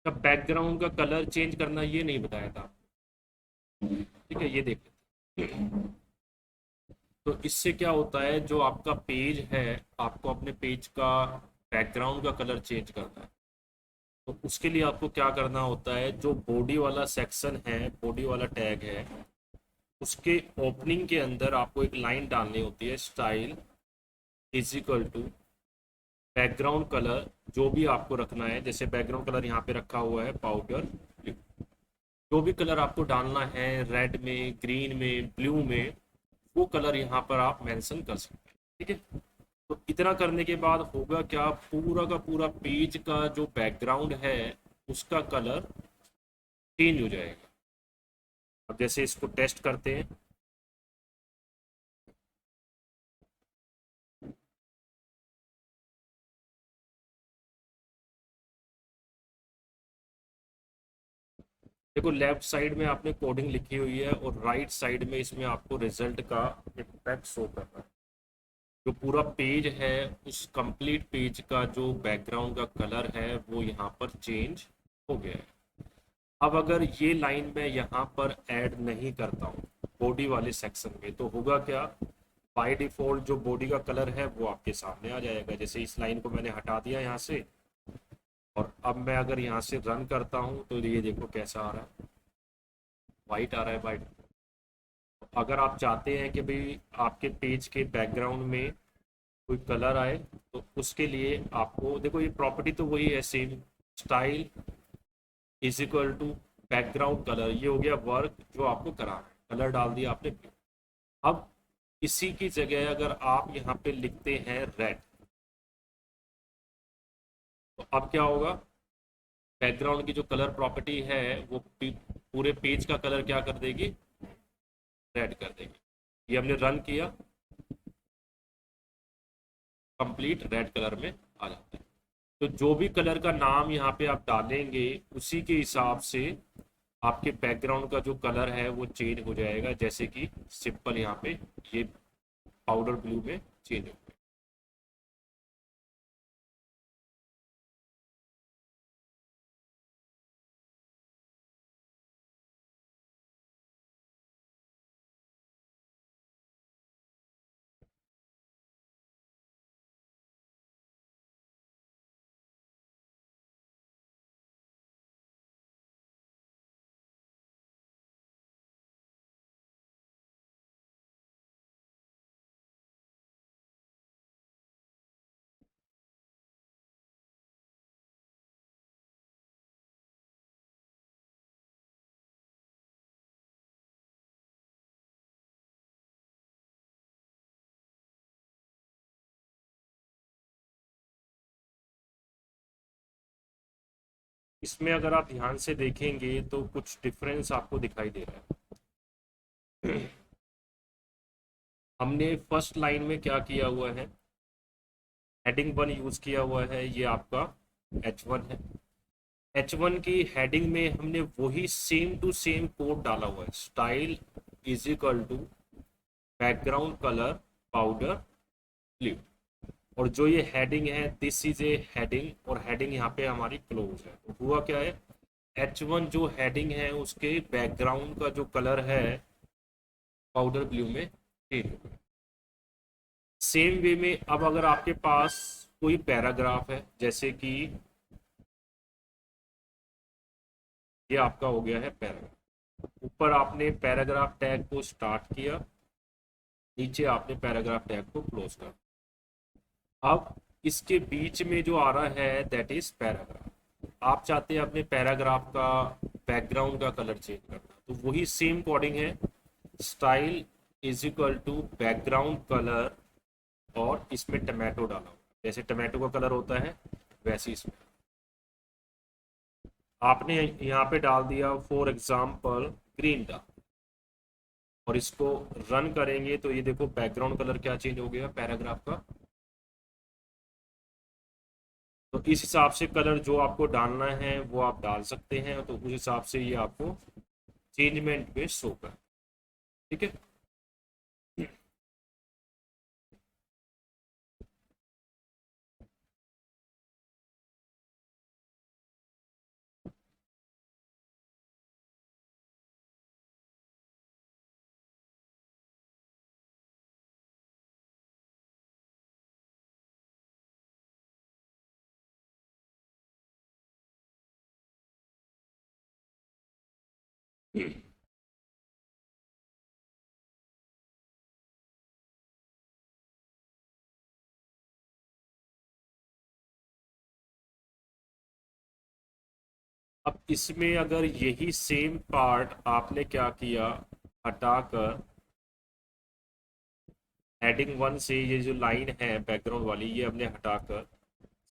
का बैकग्राउंड का colour change करना ये नहीं बताया था। ठीक है, ये देख लेते हैं। तो इससे क्या होता है, जो आपका पेज है, आपको अपने पेज का बैकग्राउंड का कलर चेंज करना है। तो उसके लिए आपको क्या करना होता है, जो बॉडी वाला सेक्शन है, बॉडी वाला टैग है, उसके ओपनिंग के अंदर आपको एक लाइन डालनी होती है, style is equal to background colour, जो भी आपको रखना है। जैसे बैकग्राउंड कलर यहाँ पे रखा हुआ है पाउडर, जो भी कलर आपको डालना है, रेड में, ग्रीन में, ब्लू में, वो कलर यहाँ पर आप मेंशन कर सकते हैं। ठीक है। तो इतना करने के बाद होगा क्या, पूरा का पूरा पेज का जो बैकग्राउंड है उसका कलर चेंज हो जाएगा। अब जैसे इसको टेस्ट करते हैं। देखो, लेफ्ट साइड में आपने कोडिंग लिखी हुई है और राइट साइड में इसमें आपको रिजल्ट का इम्पैक्ट शो कर रहा है। जो पूरा पेज है, उस कंप्लीट पेज का जो बैकग्राउंड का कलर है वो यहाँ पर चेंज हो गया है। अब अगर ये लाइन मैं यहाँ पर ऐड नहीं करता हूँ बॉडी वाले सेक्शन में, तो होगा क्या, बाय डिफॉल्ट जो बॉडी का कलर है वो आपके सामने आ जाएगा। जैसे इस लाइन को मैंने हटा दिया यहाँ से, और अब मैं अगर यहाँ से रन करता हूँ तो ये देखो कैसा आ रहा है, वाइट आ रहा है, वाइट। अगर आप चाहते हैं कि भाई आपके पेज के बैकग्राउंड में कोई कलर आए, तो उसके लिए आपको देखो, ये प्रॉपर्टी तो वही है same, style is equal to background colour, ये हो गया वर्क जो आपको कराना है, कलर डाल दिया आपने। अब इसी की जगह अगर आप यहाँ पे लिखते हैं रेड, तो अब क्या होगा, बैकग्राउंड की जो कलर प्रॉपर्टी है वो पूरे पेज का कलर क्या कर देगी, रेड कर देगी। ये हमने रन किया, कंप्लीट रेड कलर में आ जाता है। तो जो भी कलर का नाम यहाँ पे आप डालेंगे, उसी के हिसाब से आपके बैकग्राउंड का जो कलर है वो चेंज हो जाएगा। जैसे कि सिंपल यहाँ पे ये पाउडर ब्लू में चेंज हो गया। इसमें अगर आप ध्यान से देखेंगे तो कुछ डिफरेंस आपको दिखाई दे रहा है। हमने फर्स्ट लाइन में क्या किया हुआ है, हेडिंग वन यूज किया हुआ है, ये आपका H1 है। H1 की हेडिंग में हमने वही सेम टू सेम कोड डाला हुआ है, style is equal to background colour powder blue. और जो ये हेडिंग है, दिस इज ए हेडिंग, और हेडिंग यहाँ पे हमारी क्लोज है। तो हुआ क्या है, H1 जो हेडिंग है उसके बैकग्राउंड का जो कलर है पाउडर ब्लू में चेंज हो गया। सेम वे में अब अगर आपके पास कोई पैराग्राफ है, जैसे कि ये आपका हो गया है पैराग्राफ, ऊपर आपने पैराग्राफ टैग को स्टार्ट किया, नीचे आपने पैराग्राफ टैग को क्लोज कर। अब इसके बीच में जो आ रहा है दैट इज पैराग्राफ। आप चाहते हैं अपने पैराग्राफ का बैकग्राउंड का कलर चेंज करना, तो वही सेम कोडिंग है, style is equal to background colour, और इसमें टमाटो डाला हुआ, जैसे टमाटो का कलर होता है वैसे इसमें आपने यहाँ पे डाल दिया फॉर एग्जाम्पल ग्रीन डाल, और इसको रन करेंगे तो ये देखो बैकग्राउंड कलर क्या चेंज हो गया पैराग्राफ का। तो इस हिसाब से कलर जो आपको डालना है वो आप डाल सकते हैं, तो उस हिसाब से ये आपको चेंजमेंट पे शो कर। ठीक है। अब इसमें अगर यही सेम पार्ट आपने क्या किया, हटाकर हेडिंग वन से ये जो लाइन है बैकग्राउंड वाली, ये हमने हटाकर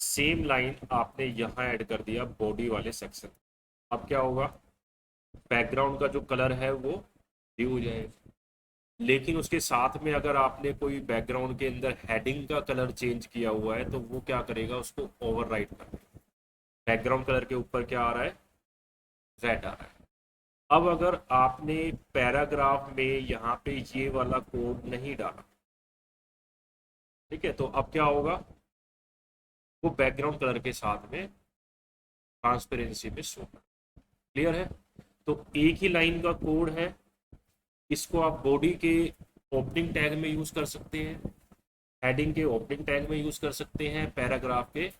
सेम लाइन आपने यहाँ ऐड कर दिया बॉडी वाले सेक्शन। अब क्या होगा, बैकग्राउंड का जो कलर है वो ब्लू हो जाएगा। लेकिन उसके साथ में अगर आपने कोई बैकग्राउंड के अंदर हेडिंग का कलर चेंज किया हुआ है तो वो क्या करेगा, उसको ओवरराइट कर देगा। बैकग्राउंड कलर के ऊपर क्या आ रहा है, रेड आ रहा है। अब अगर आपने पैराग्राफ में यहाँ पे ये वाला कोड नहीं डाला, ठीक है, तो अब क्या होगा, वो बैकग्राउंड कलर के साथ में ट्रांसपेरेंसी में शो कर। क्लियर है? तो एक ही लाइन का कोड है, इसको आप बॉडी के ओपनिंग टैग में यूज कर सकते हैं, हेडिंग के ओपनिंग टैग में यूज कर सकते हैं, पैराग्राफ के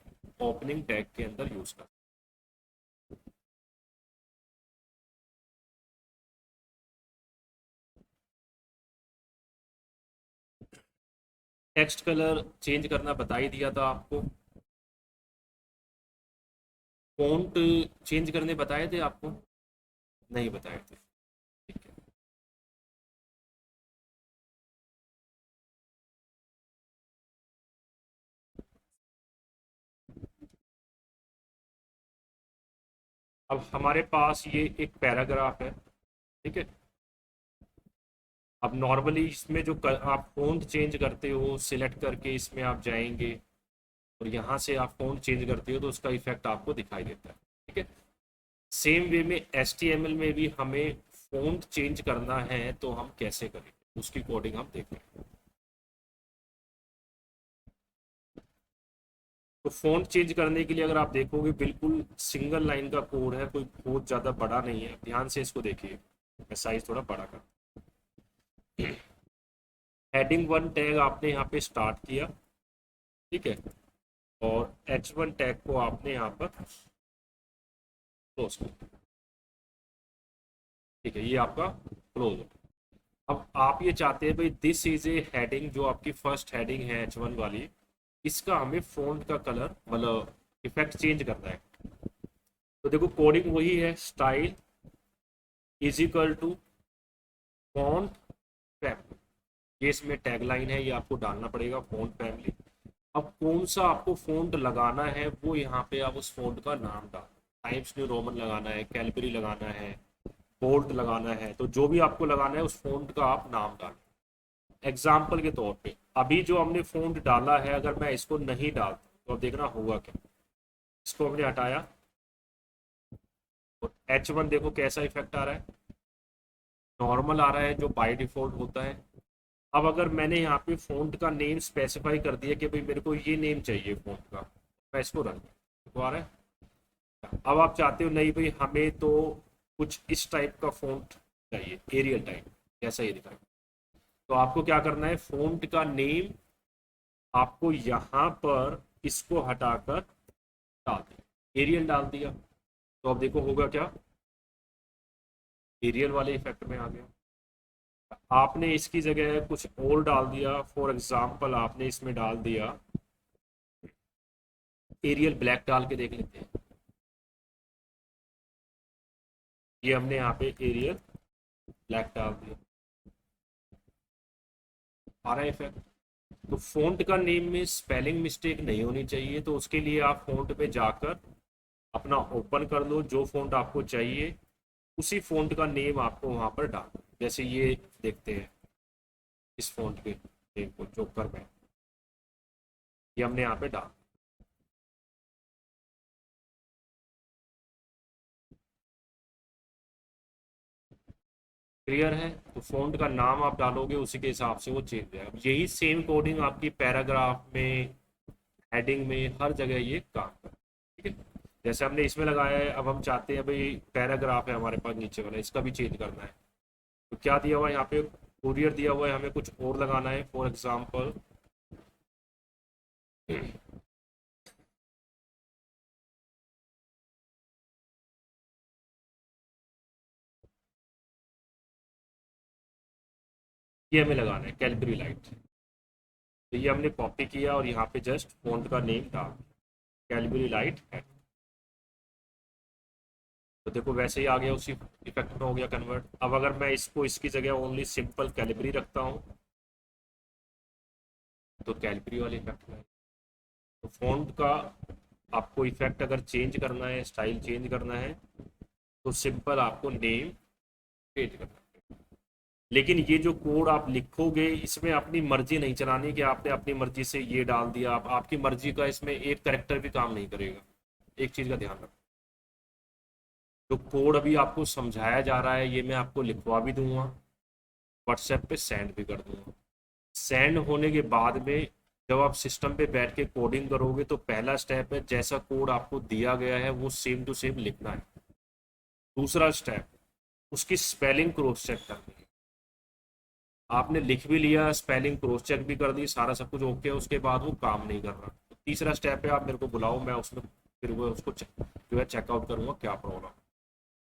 ओपनिंग टैग के अंदर यूज कर। टेक्स्ट कलर चेंज करना बता ही दिया था आपको। फॉन्ट चेंज करने बताए थे आपको? नहीं बताए थे। ठीक है। अब हमारे पास ये एक पैराग्राफ है, ठीक है। अब नॉर्मली इसमें जो आप फ़ॉन्ट चेंज करते हो, सिलेक्ट करके इसमें आप जाएंगे और यहाँ से आप फ़ॉन्ट चेंज करते हो तो उसका इफेक्ट आपको दिखाई देता है, ठीक है। सेम वे में HTML में भी हमें फ़ॉन्ट चेंज करना है तो हम कैसे करेंगे, उसकी कोडिंग हम देखेंगे। तो फ़ॉन्ट चेंज करने के लिए अगर आप देखोगे, बिल्कुल सिंगल लाइन का कोड है, कोई बहुत ज़्यादा बड़ा नहीं है। ध्यान से इसको देखिए, मैं साइज थोड़ा बड़ा कर। हेडिंग वन टैग आपने यहाँ पे स्टार्ट किया, ठीक है, और H1 टैग को आपने यहाँ पर क्लोज कर। ठीक है, ये आपका क्लोज हो। अब आप ये चाहते हैं भाई दिस इज ए हेडिंग, जो आपकी फर्स्ट हेडिंग है H1 वाली, इसका हमें फॉन्ट का कलर मतलब इफेक्ट चेंज करना है। तो देखो कोडिंग वही है, style is equal to font family. ये इसमें टैगलाइन है, ये आपको डालना पड़ेगा, फॉन्ट फैमिली। अब कौन सा आपको फॉन्ट लगाना है वो यहाँ पे आप उस फॉन्ट का नाम डाल, टाइम्स न्यू रोमन लगाना है, कैलबरी लगाना है, बोल्ट लगाना है, तो जो भी आपको लगाना है उस फॉन्ट का आप नाम डालें। एग्जाम्पल के तौर पे अभी जो हमने फॉन्ट डाला है, अगर मैं इसको नहीं डालता तो अब देखना होगा क्या। इसको हमने हटाया और H1 देखो कैसा इफेक्ट आ रहा है, नॉर्मल आ रहा है जो बाय डिफॉल्ट होता है। अब अगर मैंने यहाँ पे फ़ॉन्ट का नेम स्पेसिफाई कर दिया कि भाई मेरे को ये नेम चाहिए फ़ॉन्ट का, मैं इसको रन तो आ रहा है। अब आप चाहते हो नहीं भाई हमें तो कुछ इस टाइप का फ़ॉन्ट चाहिए, एरियल टाइप, जैसा ये दिखाएं, तो आपको क्या करना है, फ़ॉन्ट का नेम आपको यहाँ पर इसको हटाकर डाल दिया, एरियल डाल दिया, तो अब देखो होगा क्या, एरियल वाले इफेक्ट में आ गया। आपने इसकी जगह कुछ और डाल दिया, फॉर एग्जाम्पल आपने इसमें डाल दिया एरियल ब्लैक, डाल के देख लेते हैं। ये हमने यहाँ पे एरियल ब्लैक डाल दिया, आ रहा है इफेक्ट। तो फ़ॉन्ट का नेम में स्पेलिंग मिस्टेक नहीं होनी चाहिए, तो उसके लिए आप फ़ॉन्ट पे जाकर अपना ओपन कर लो, जो फ़ॉन्ट आपको चाहिए उसी फ़ॉन्ट का नेम आपको वहाँ पर डाल, जैसे ये देखते हैं इस फ़ॉन्ट के नेम को जोकर में, ये हमने यहाँ पे डाल। क्लियर है? तो फ़ॉन्ट का नाम आप डालोगे उसी के हिसाब से वो चेंज है। अब यही सेम कोडिंग आपकी पैराग्राफ में, हेडिंग में, हर जगह ये काम कर, ठीक है। जैसे हमने इसमें लगाया है, अब हम चाहते हैं भाई पैराग्राफ है हमारे पास नीचे वाला, इसका भी चेंज करना है। तो क्या दिया हुआ है यहाँ पे, कुरियर दिया हुआ है, हमें कुछ और लगाना है, फॉर एग्जाम्पल ये हमें लगाना है कैलबरी लाइट। तो ये हमने कॉपी किया और यहाँ पे जस्ट फॉन्ट का नेम डाल कैलबरी लाइट है। तो देखो वैसे ही आ गया, उसी इफेक्ट में हो गया कन्वर्ट। अब अगर मैं इसको इसकी जगह ओनली सिंपल कैलिबरी रखता हूँ तो कैलिबरी वाले इफेक्ट में। तो फॉन्ट का आपको इफेक्ट अगर चेंज करना है, स्टाइल चेंज करना है, तो सिंपल आपको नेम चेंज करना है। लेकिन ये जो कोड आप लिखोगे इसमें अपनी मर्जी नहीं चलानी कि आपने अपनी मर्जी से ये डाल दिया। आपकी मर्जी का इसमें एक करेक्टर भी काम नहीं करेगा। एक चीज़ का ध्यान रखो, जो कोड अभी आपको समझाया जा रहा है ये मैं आपको लिखवा भी दूंगा, व्हाट्सएप पे सेंड भी कर दूंगा। सेंड होने के बाद में जब आप सिस्टम पे बैठ के कोडिंग करोगे तो पहला स्टेप है जैसा कोड आपको दिया गया है वो सेम टू सेम लिखना है। दूसरा स्टेप उसकी स्पेलिंग क्रॉस चेक करनी है। आपने लिख भी लिया, स्पेलिंग क्रॉस चेक भी कर दी, सारा सब कुछ ओके है, उसके बाद वो काम नहीं कर रहा तो तीसरा स्टेप है आप मेरे को बुलाओ, मैं उसमें फिर वो उसको जो है चेकआउट करूँगा क्या प्रॉब्लम।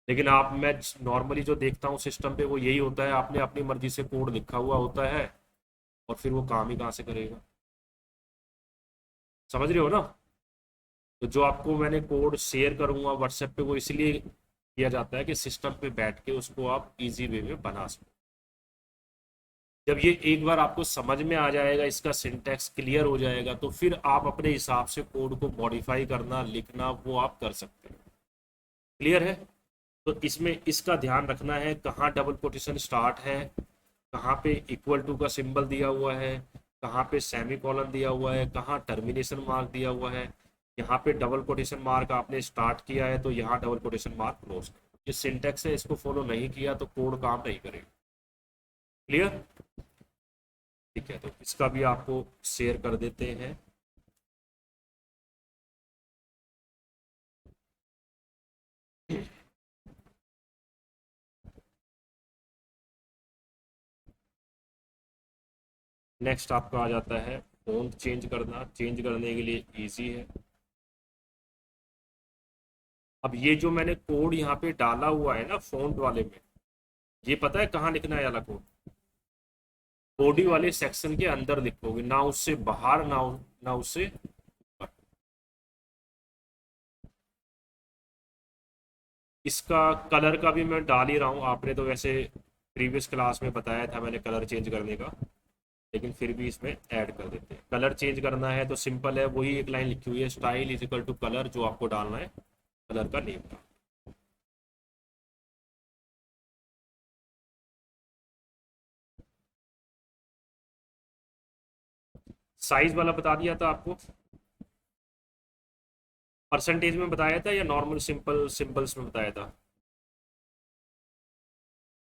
लेकिन आप मैं नॉर्मली जो देखता हूँ सिस्टम पे वो यही होता है, आपने अपनी मर्जी से कोड लिखा हुआ होता है और फिर वो काम ही कहाँ से करेगा। समझ रहे हो ना। तो जो आपको मैंने कोड शेयर करूंगा व्हाट्सएप पे वो इसलिए किया जाता है कि सिस्टम पे बैठ के उसको आप इजी वे में बना सको। जब ये एक बार आपको समझ में आ जाएगा, इसका सिंटैक्स क्लियर हो जाएगा, तो फिर आप अपने हिसाब से कोड को मॉडिफाई करना, लिखना वो आप कर सकते हैं। क्लियर है। तो इसमें इसका ध्यान रखना है कहाँ डबल कोटेशन स्टार्ट है, कहाँ पे इक्वल टू का सिंबल दिया हुआ है, कहाँ पे सेमी कॉलन दिया हुआ है, कहाँ टर्मिनेशन मार्क दिया हुआ है। यहाँ पे डबल कोटेशन मार्क आपने स्टार्ट किया है तो यहाँ डबल कोटेशन मार्क क्लोज। ये सिंटेक्स है, इसको फॉलो नहीं किया तो कोड काम नहीं करेगा। क्लियर। ठीक है, तो इसका भी आपको शेयर कर देते हैं। नेक्स्ट आपका आ जाता है फॉन्ट चेंज करना। चेंज करने के लिए इजी है। अब ये जो मैंने कोड यहाँ पे डाला हुआ है ना फॉन्ट वाले में, ये पता है कहाँ लिखना है वाला कोड? बॉडी वाले सेक्शन के अंदर लिखोगे, ना उससे बाहर ना उससे ऊपर। इसका कलर का भी मैं डाल ही रहा हूँ, आपने तो वैसे प्रीवियस क्लास में बताया था मैंने कलर चेंज करने का, लेकिन फिर भी इसमें ऐड कर देते हैं। कलर चेंज करना है तो सिंपल है, वही एक लाइन लिखी हुई है, style is equal to colour, जो आपको डालना है कलर का नेम का। साइज वाला बता दिया था आपको, परसेंटेज में बताया था या नॉर्मल सिंपल सिंबल्स में बताया था?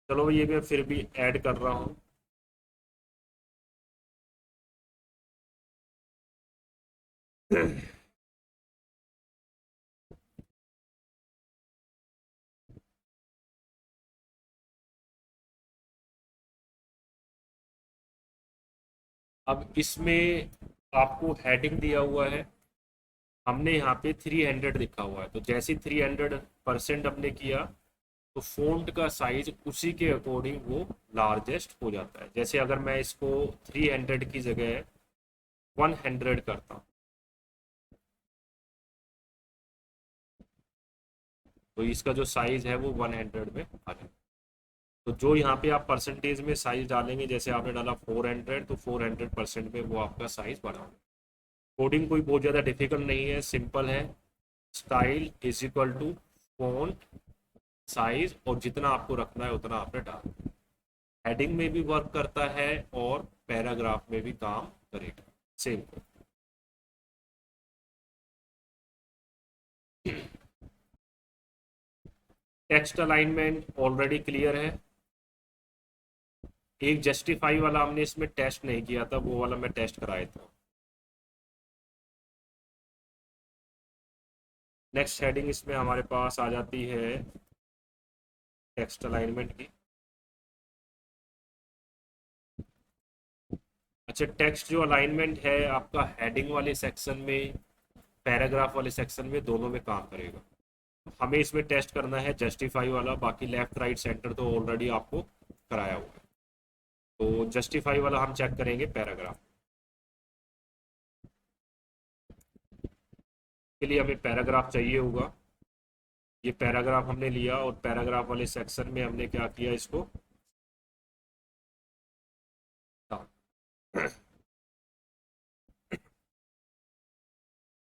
चलो ये मैं फिर भी ऐड कर रहा हूँ। अब इसमें आपको हेडिंग दिया हुआ है, हमने यहाँ पे 300 लिखा हुआ है, तो जैसे 300% हमने किया तो फ़ॉन्ट का साइज उसी के अकॉर्डिंग वो लार्जेस्ट हो जाता है। जैसे अगर मैं इसको 300 की जगह 100 करता हूँ तो इसका जो साइज है वो 100 में आ जाए। तो जो यहाँ पे आप परसेंटेज में साइज डालेंगे, जैसे आपने डाला 400 तो 400% में वो आपका साइज बढ़ा। कोडिंग कोई बहुत ज़्यादा डिफिकल्ट नहीं है, सिंपल है। Style is equal to font size, और जितना आपको रखना है उतना आपने डाल। हेडिंग में भी वर्क करता है और पैराग्राफ में भी काम करेगा same. Text alignment already clear है। एक जस्टिफाई वाला हमने इसमें टेस्ट नहीं किया था, वो वाला मैं टेस्ट कराया था। नेक्स्ट हेडिंग इसमें हमारे पास आ जाती है टेक्स्ट अलाइनमेंट की। अच्छा, टेक्स्ट जो अलाइनमेंट है आपका हेडिंग वाले सेक्शन में, पैराग्राफ वाले सेक्शन में, दोनों में काम करेगा। हमें इसमें टेस्ट करना है जस्टिफाई वाला, बाकी लेफ्ट राइट सेंटर तो ऑलरेडी आपको कराया हुआ है। तो जस्टिफाई वाला हम चेक करेंगे पैराग्राफ के लिए, हमें पैराग्राफ चाहिए होगा। ये पैराग्राफ हमने लिया और पैराग्राफ वाले सेक्शन में हमने क्या किया, इसको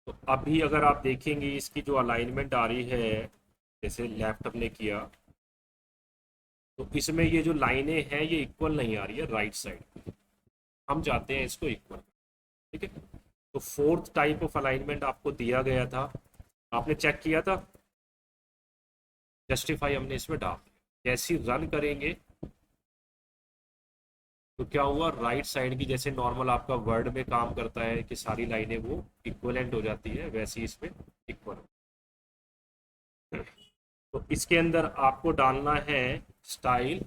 तो अभी अगर आप देखेंगे इसकी जो अलाइनमेंट आ रही है, जैसे लेफ्ट हमने किया, तो इसमें ये जो लाइनें हैं ये इक्वल नहीं आ रही है राइट साइड। हम चाहते हैं इसको इक्वल। ठीक है, तो फोर्थ टाइप ऑफ अलाइनमेंट आपको दिया गया था, आपने चेक किया था, जस्टिफाई हमने इसमें डाल दिया। जैसे ही रन करेंगे तो क्या हुआ, राइट साइड की जैसे नॉर्मल आपका वर्ड में काम करता है कि सारी लाइनें वो इक्वलेंट हो जाती है, वैसे ही इसमें इक्वल। तो इसके अंदर आपको डालना है style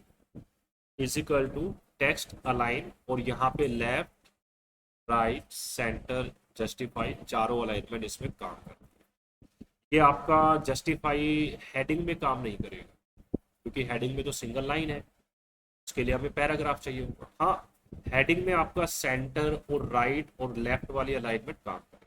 is equal to text align, और यहाँ पे लेफ्ट राइट सेंटर जस्टिफाई, चारों अलाइनमेंट इसमें काम करते हैं। ये आपका जस्टिफाई हेडिंग में काम नहीं करेगा, क्योंकि हेडिंग में तो सिंगल लाइन है, उसके लिए हमें पैराग्राफ चाहिए होगा। हाँ, हेडिंग में आपका सेंटर और राइट और लेफ्ट वाली अलाइनमेंट काम करेगी।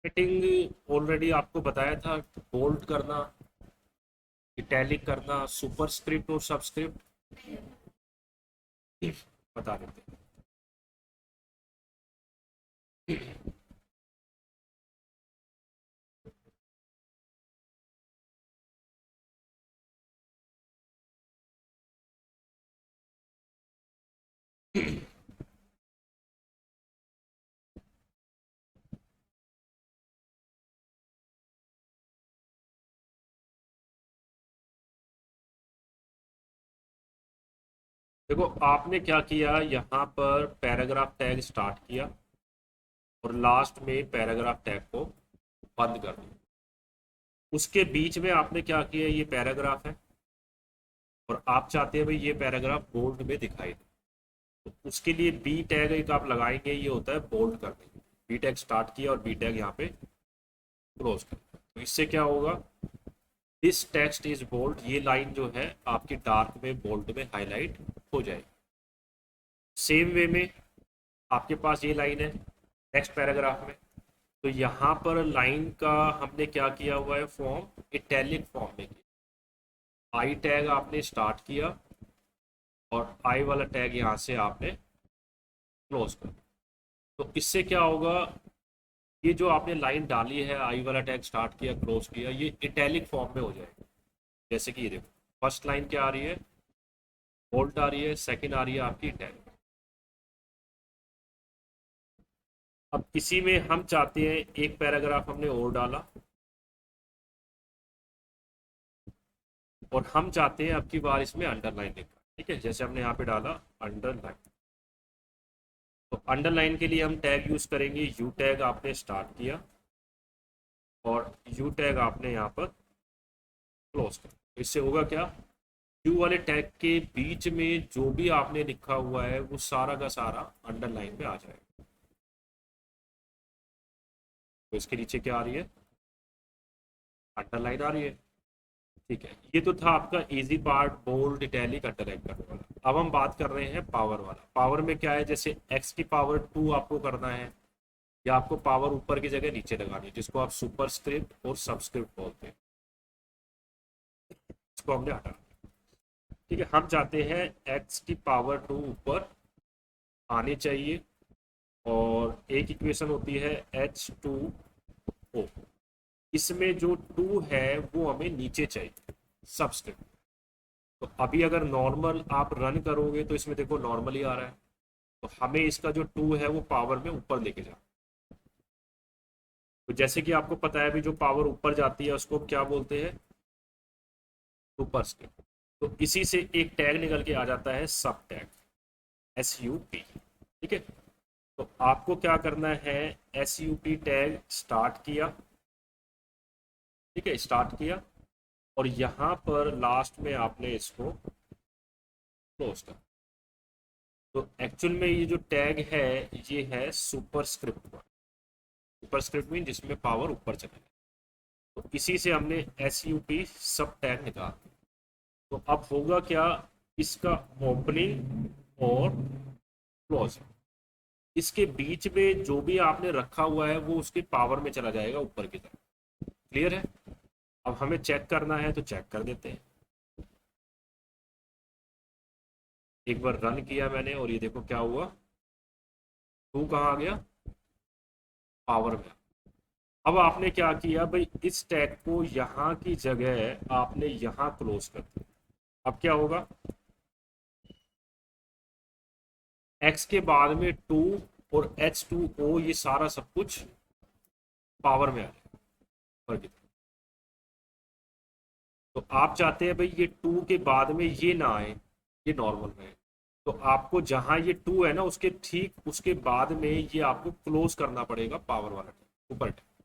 फिटिंग ऑलरेडी आपको बताया था, बोल्ड करना, इटैलिक करना, सुपरस्क्रिप्ट और सबस्क्रिप्ट बता देते हैं। देखो आपने क्या किया, यहाँ पर पैराग्राफ टैग स्टार्ट किया और लास्ट में पैराग्राफ टैग को बंद कर दिया। उसके बीच में आपने क्या किया, ये पैराग्राफ है और आप चाहते हैं भाई ये पैराग्राफ बोल्ड में दिखाई दे, तो उसके लिए बी टैग एक आप लगाएंगे, ये होता है बोल्ड करने। बी टैग स्टार्ट किया और बी टैग यहाँ पे क्लोज कर दिया। तो इससे क्या होगा, दिस टेक्स्ट इज बोल्ड, ये लाइन जो है आपकी डार्क में बोल्ड में हाईलाइट हो जाएगी। सेम वे में आपके पास ये लाइन है नेक्स्ट पैराग्राफ में, तो यहाँ पर लाइन का हमने क्या किया हुआ है, फॉर्म इटैलिक फॉर्म में किया। आई टैग आपने स्टार्ट किया और आई वाला टैग यहाँ से आपने क्लोज कर दिया। तो इससे क्या होगा, ये जो आपने लाइन डाली है, आई वाला टैग स्टार्ट किया क्लोज किया, ये इटैलिक फॉर्म में हो जाएगा। जैसे कि ये देखो, फर्स्ट लाइन क्या आ रही है, बोल्ट आ रही है, सेकंड आ रही है आपकी इटैलिक। अब इसी में हम चाहते हैं एक पैराग्राफ हमने और डाला, और हम चाहते हैं अब की बार इसमें अंडरलाइन लिखा। ठीक है, जैसे हमने यहाँ पे डाला अंडरलाइन, तो अंडरलाइन के लिए हम टैग यूज करेंगे, यू टैग आपने स्टार्ट किया और यू टैग आपने यहाँ पर क्लोज कर। इससे होगा क्या, यू वाले टैग के बीच में जो भी आपने लिखा हुआ है वो सारा का सारा अंडरलाइन में आ जाएगा। तो इसके नीचे क्या आ रही है, अंडरलाइन आ रही है। ठीक है, ये तो था आपका easy part, bold italic underline करने वाला। अब हम बात कर रहे हैं पावर वाला। पावर में क्या है, जैसे x की पावर 2 आपको करना है, या आपको पावर ऊपर की जगह नीचे लगानी है, जिसको आप सुपर स्क्रिप्ट और सबस्क्रिप्ट बोलते हैं। इसको हमने हटा। ठीक ठीक है, हम चाहते हैं एक्स की पावर 2 ऊपर आनी चाहिए, और एक इक्वेशन होती है H2O, इसमें जो 2 है वो हमें नीचे चाहिए सबस्क्रिप्ट। तो अभी अगर नॉर्मल आप रन करोगे तो इसमें देखो नॉर्मल ही आ रहा है, तो हमें इसका जो 2 है वो पावर में ऊपर लेके जाना। तो जैसे कि आपको पता है भी, जो पावर ऊपर जाती है उसको क्या बोलते हैं, सुपरस्क्रिप्ट। तो इसी से एक टैग निकल के आ जाता है सब टैग, SUP। ठीक है, तो आपको क्या करना है, SUP टैग स्टार्ट किया, ठीक है स्टार्ट किया, और यहाँ पर लास्ट में आपने इसको क्लोज कर। तो एक्चुअल में ये जो टैग है ये है सुपरस्क्रिप्ट का। सुपरस्क्रिप्ट मीन जिसमें पावर ऊपर चले गए। तो इसी से हमने SUP सब टैग निकाल दिया। तो अब होगा क्या, इसका ओपनिंग और क्लोजिंग, इसके बीच में जो भी आपने रखा हुआ है वो उसके पावर में चला जाएगा ऊपर की तरफ। क्लियर है? अब हमें चेक करना है तो चेक कर देते हैं। एक बार रन किया मैंने और ये देखो क्या हुआ, 2 कहाँ आ गया, पावर में। अब आपने क्या किया भाई, इस टैग को यहाँ की जगह आपने यहाँ क्लोज कर दिया। अब क्या होगा, x के बाद में 2 और H2O ये सारा सब कुछ पावर में आ जाएगा ऊपर की तरफ। तो आप चाहते हैं भाई ये 2 के बाद में ये ना आए, ये नॉर्मल में है। तो आपको जहां ये 2 है ना उसके ठीक उसके बाद में ये आपको क्लोज करना पड़ेगा पावर वाला टैग ऊपर टैग।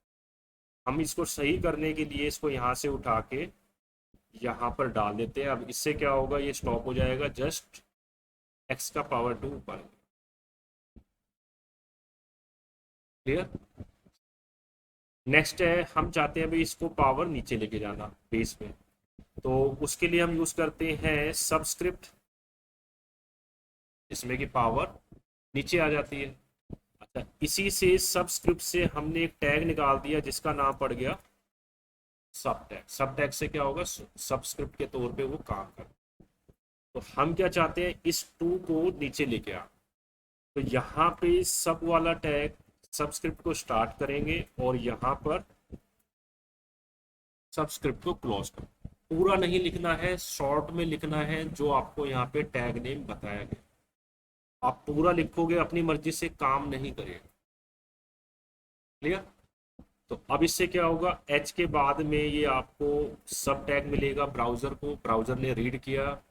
हम इसको सही करने के लिए इसको यहाँ से उठा के यहाँ पर डाल देते हैं। अब इससे क्या होगा, ये स्टॉप हो जाएगा जस्ट x का पावर 2 ऊपर। क्लियर? नेक्स्ट है, हम चाहते हैं भाई इसको पावर नीचे लेके जाना बेस में, तो उसके लिए हम यूज करते हैं सबस्क्रिप्ट, इसमें की पावर नीचे आ जाती है। अच्छा, इसी से सबस्क्रिप्ट से हमने एक टैग निकाल दिया जिसका नाम पड़ गया सब टैग। सब टैग से क्या होगा, सबस्क्रिप्ट के तौर पे वो काम कर। तो हम क्या चाहते हैं, इस 2 को नीचे लेके आ। तो यहाँ पे सब वाला टैग सबस्क्रिप्ट को स्टार्ट करेंगे और यहाँ पर सबस्क्रिप्ट को क्लोज कर। पूरा नहीं लिखना है, शॉर्ट में लिखना है जो आपको यहाँ पे टैग नेम बताया गया। आप पूरा लिखोगे अपनी मर्जी से काम नहीं करेगा। क्लियर? तो अब इससे क्या होगा, एच के बाद में ये आपको सब टैग मिलेगा ब्राउजर को, ब्राउजर ने रीड किया,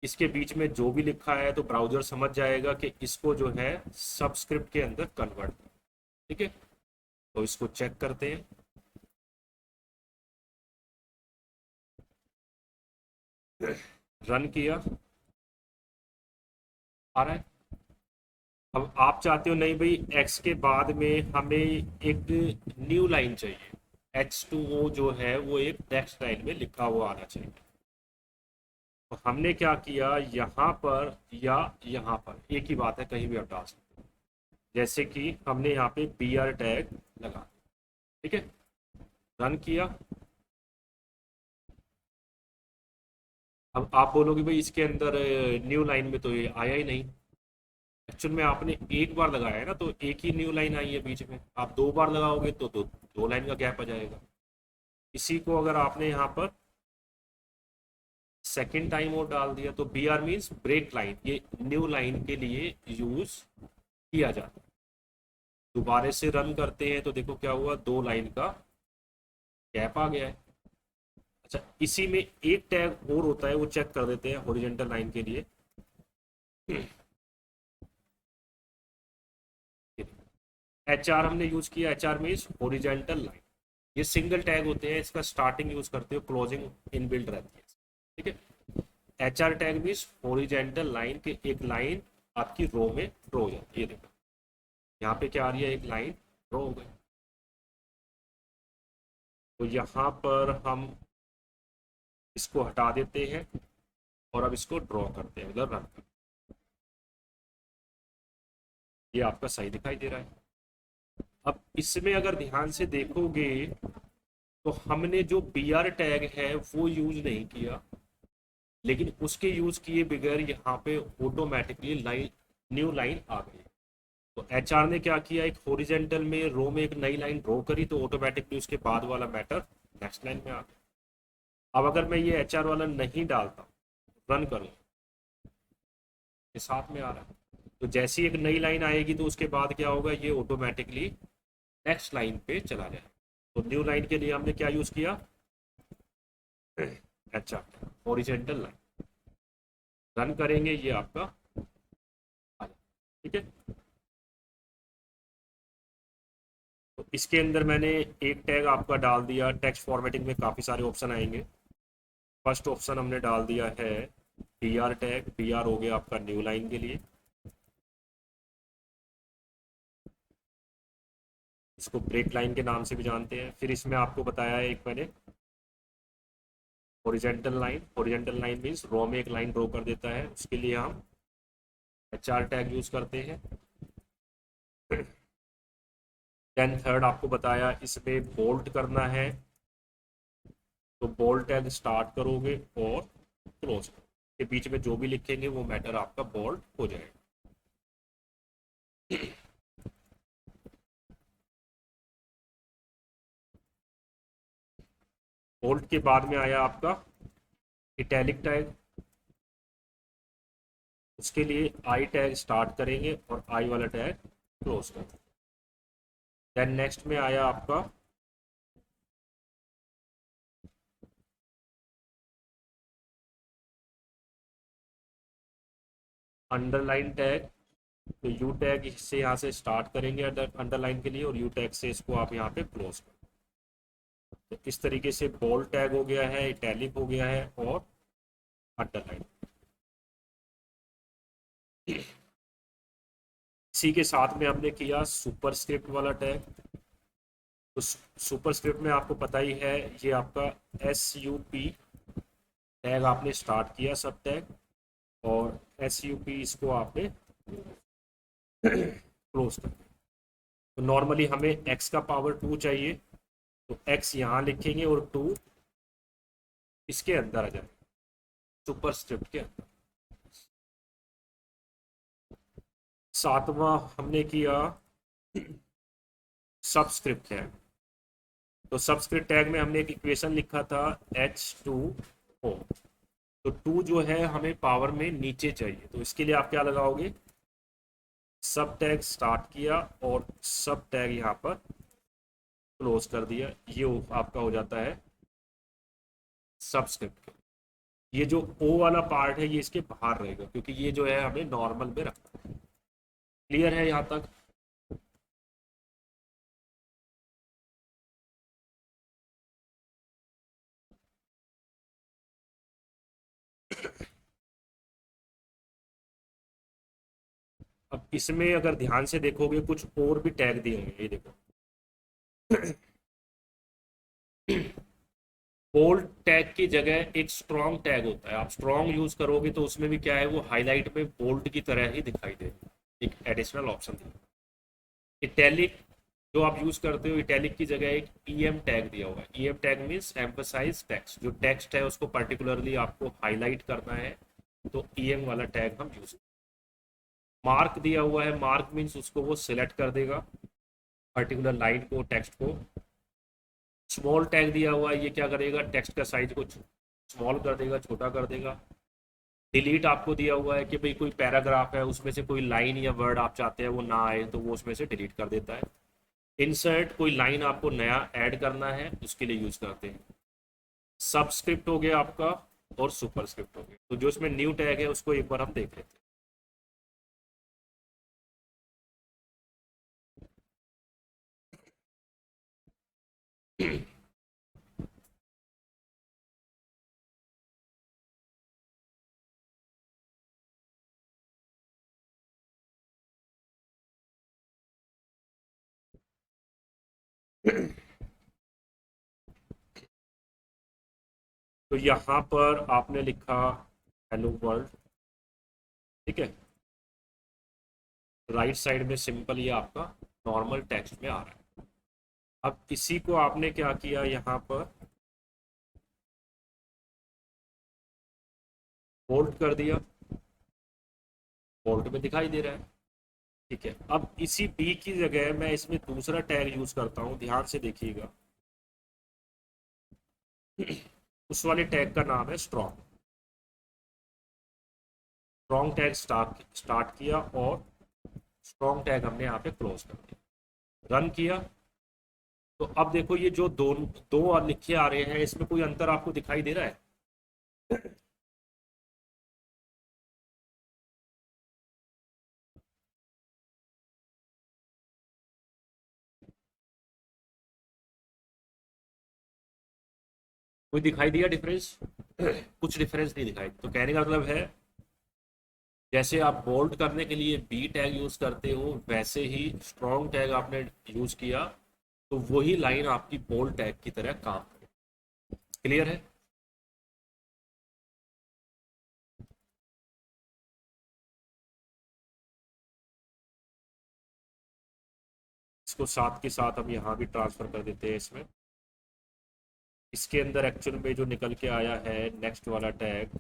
इसके बीच में जो भी लिखा है तो ब्राउजर समझ जाएगा कि इसको जो है सबस्क्रिप्ट के अंदर कन्वर्ट। ठीक है, तो इसको चेक करते हैं। रन किया, आ रहा है। अब आप चाहते हो नहीं भाई एक्स के बाद में हमें एक न्यू लाइन चाहिए, H2O जो है वो एक टेक्स्ट लाइन में लिखा हुआ आना चाहिए। तो हमने क्या किया, यहाँ पर या यहाँ पर एक ही बात है, कहीं भी आप डाल सकते हो। जैसे कि हमने यहाँ पे BR टैग लगा, ठीक है, रन किया। अब आप बोलोगे भाई इसके अंदर न्यू लाइन में तो ये आया ही नहीं। एक्चुअल में आपने एक बार लगाया है ना, तो एक ही न्यू लाइन आई है बीच में। आप 2 बार लगाओगे तो दो लाइन का गैप आ जाएगा। इसी को अगर आपने यहाँ पर सेकेंड टाइम और डाल दिया तो BR मीन्स ब्रेक लाइन, ये न्यू लाइन के लिए यूज किया जाता है। दोबारा से रन करते हैं तो देखो क्या हुआ, 2 लाइन का गैप आ गया है। अच्छा, इसी में एक टैग और होता है, वो चेक कर देते हैं हॉरिजॉन्टल लाइन के लिए। HR हमने यूज किया, HR मीन्स हॉरिजॉन्टल लाइन। ये सिंगल टैग होते हैं, इसका स्टार्टिंग यूज करते हो, क्लोजिंग इनबिल्ट रहती है। ठीक है, HR tag means horizontal line के एक लाइन आपकी रो में ड्रॉ हो जाती है। देखो यहाँ पे क्या आ रही है, एक लाइन ड्रॉ हो गई। तो यहाँ पर हम इसको हटा देते हैं और अब इसको ड्रॉ करते हैं, उधर रन करते हैं। ये आपका सही दिखाई दे रहा है। अब इसमें अगर ध्यान से देखोगे तो हमने जो BR टैग है वो यूज नहीं किया, लेकिन उसके यूज़ किए बगैर यहाँ पे ऑटोमेटिकली लाइन, न्यू लाइन आ गई। तो एचआर ने क्या किया, एक हॉरिजेंटल में रो में एक नई लाइन ड्रॉ करी, तो ऑटोमेटिकली उसके बाद वाला मैटर नेक्स्ट लाइन में आ गया। अब अगर मैं ये एचआर वाला नहीं डालता, रन करूँ, ये साथ में आ रहा है, तो जैसी एक नई लाइन आएगी तो उसके बाद क्या होगा, ये ऑटोमेटिकली नेक्स्ट लाइन पे चला जाएगा। तो न्यू लाइन के लिए हमने क्या यूज़ किया, एचआर हॉरिजेंटल लाइन। रन करेंगे, ये आपका आ जाएगा। ठीक है। तो इसके अंदर मैंने एक टैग आपका डाल दिया, टेक्स्ट फॉर्मेटिंग में काफ़ी सारे ऑप्शन आएंगे। फर्स्ट ऑप्शन हमने डाल दिया है br टैग। br हो गया आपका न्यू लाइन के लिए, इसको ब्रेक लाइन के नाम से भी जानते हैं। फिर इसमें आपको बताया है एक मैंने horizontal line. Horizontal line means row में एक लाइन ड्रॉ कर देता है, उसके लिए हम एचआर टैग यूज़ करते हैं। देन थर्ड आपको बताया इसमें बोल्ट करना है, तो बोल्ट टैग स्टार्ट करोगे और क्लोज के बीच में जो भी लिखेंगे वो मैटर आपका बोल्ट हो जाएगा। बोल्ट के बाद में आया आपका इटैलिक टैग। उसके लिए आई टैग स्टार्ट करेंगे और आई वाला टैग क्लोज करेंगे। देन नेक्स्ट में आया आपका अंडरलाइन टैग। तो यू टैग से यहाँ से स्टार्ट करेंगे अंडरलाइन के लिए, और यू टैग से इसको आप यहाँ पे क्लोज करें। तो इस तरीके से बोल्ड टैग हो गया है, इटैलिक हो गया है और अंडरलाइन। इसी के साथ में हमने किया सुपरस्क्रिप्ट वाला टैग। तो सुपरस्क्रिप्ट में आपको पता ही है, ये आपका SUP टैग आपने स्टार्ट किया सब टैग, और SUP इसको आपने क्लोज कर दिया। तो नॉर्मली हमें x का पावर 2 चाहिए, तो x यहाँ लिखेंगे और 2 इसके अंदर आ जाएगा, सुपरस्क्रिप्ट के अंदर। सातवां हमने किया सबस्क्रिप्ट टैग। तो सबस्क्रिप्ट टैग में हमने एक इक्वेशन लिखा था H2O। तो 2 जो है हमें पावर में नीचे चाहिए, तो इसके लिए आप क्या लगाओगे, सब टैग स्टार्ट किया और सब टैग यहाँ पर क्लोज कर दिया। ये आपका हो जाता है सबस्क्रिप्ट। ये जो ओ वाला पार्ट है ये इसके बाहर रहेगा, क्योंकि ये जो है हमें नॉर्मल में रखना है। क्लियर है यहाँ तक। अब इसमें अगर ध्यान से देखोगे कुछ और भी टैग दिए होंगे, ये देखो बोल्ड टैग की जगह एक स्ट्रॉन्ग टैग होता है, आप स्ट्रॉन्ग यूज करोगे तो उसमें भी क्या है, वो हाईलाइट में बोल्ड की तरह ही दिखाई देगा, एक एडिशनल ऑप्शन दिया। इटैलिक जो आप यूज करते हो, इटैलिक की जगह एक EM टैग दिया हुआ है। EM tag means emphasize text, जो टेक्स्ट है उसको पर्टिकुलरली आपको हाईलाइट करना है, तो EM वाला टैग हम यूज। मार्क दिया हुआ है, मार्क मीन्स उसको वो सिलेक्ट कर देगा पर्टिकुलर लाइन को, टेक्स्ट को। स्मॉल टैग दिया हुआ है, ये क्या करेगा, टेक्स्ट का साइज को स्मॉल कर देगा, छोटा कर देगा। डिलीट आपको दिया हुआ है कि भाई कोई पैराग्राफ है उसमें से कोई लाइन या वर्ड आप चाहते हैं वो ना आए, तो वो उसमें से डिलीट कर देता है। इंसर्ट, कोई लाइन आपको नया ऐड करना है उसके लिए यूज करते हैं। सबस्क्रिप्ट हो गया आपका, और सुपरस्क्रिप्ट हो गया। तो जो इसमें न्यू टैग है उसको एक बार हम देख लेते हैं। तो यहाँ पर आपने लिखा हेलो वर्ल्ड, ठीक है। राइट साइड में सिंपल ये आपका नॉर्मल टेक्स्ट में आ रहा है। अब इसी को आपने क्या किया यहाँ पर, बोल्ट कर दिया, बोल्ट में दिखाई दे रहा है। ठीक है, अब इसी बी की जगह मैं इसमें दूसरा टैग यूज करता हूँ, ध्यान से देखिएगा। उस वाले टैग का नाम है strong. Strong tag start start किया और स्ट्रॉन्ग टैग हमने यहाँ पे क्लोज कर दिया, रन किया। तो अब देखो ये जो दो दो और लिखे आ रहे हैं, इसमें कोई अंतर आपको दिखाई दे रहा है? कोई दिखाई दिया डिफरेंस? कुछ डिफरेंस नहीं दिखाई। तो कहने का मतलब है, जैसे आप बोल्ड करने के लिए बी टैग यूज करते हो, वैसे ही स्ट्रॉन्ग टैग आपने यूज किया तो वही लाइन आपकी बोल्ड टैग की तरह काम करे। क्लियर है? इसको साथ के साथ हम यहाँ भी ट्रांसफर कर देते हैं इसमें। इसके अंदर एक्चुअल में जो निकल के आया है नेक्स्ट वाला टैग,